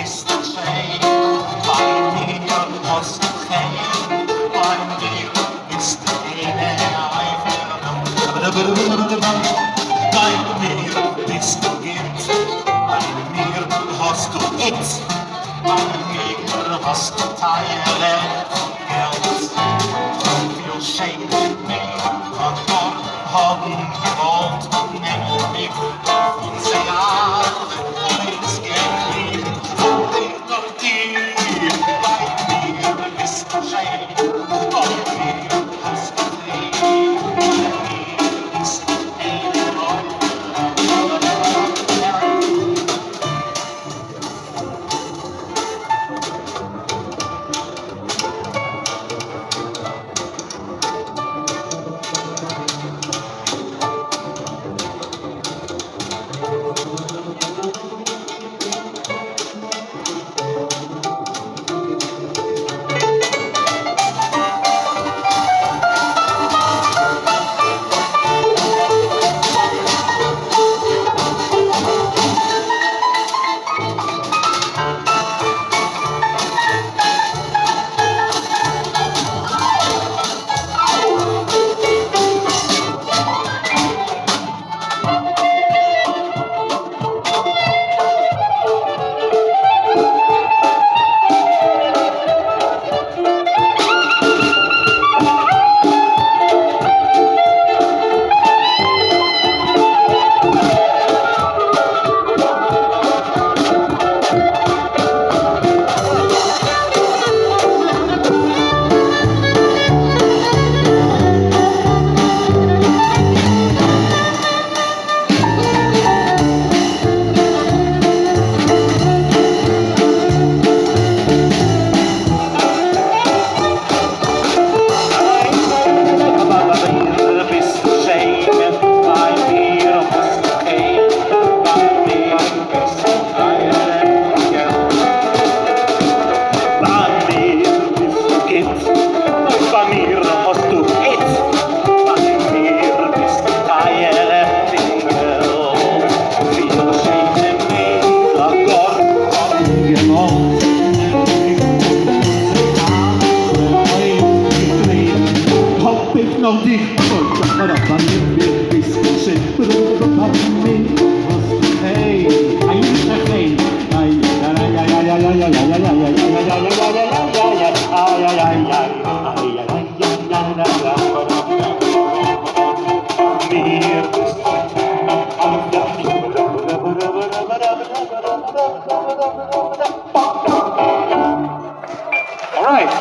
bist du schön, bei mir hast du kein, bei mir bist du eine Eiferung. Bei mir bist du Gitt, bei mir hast du It, bei mir hast du Teile Geld. Viel schenken mir, hat Gott haben gewollt, nehmen mich und sie alle, und es geht ihm von dir nach dir. Bei mir bist du schön, bei mir hast du Frieden, bei mir bist du eine Freude. Nog die goed, maar dat van dit is simpel van mij. Hey, hij is er geen. All right.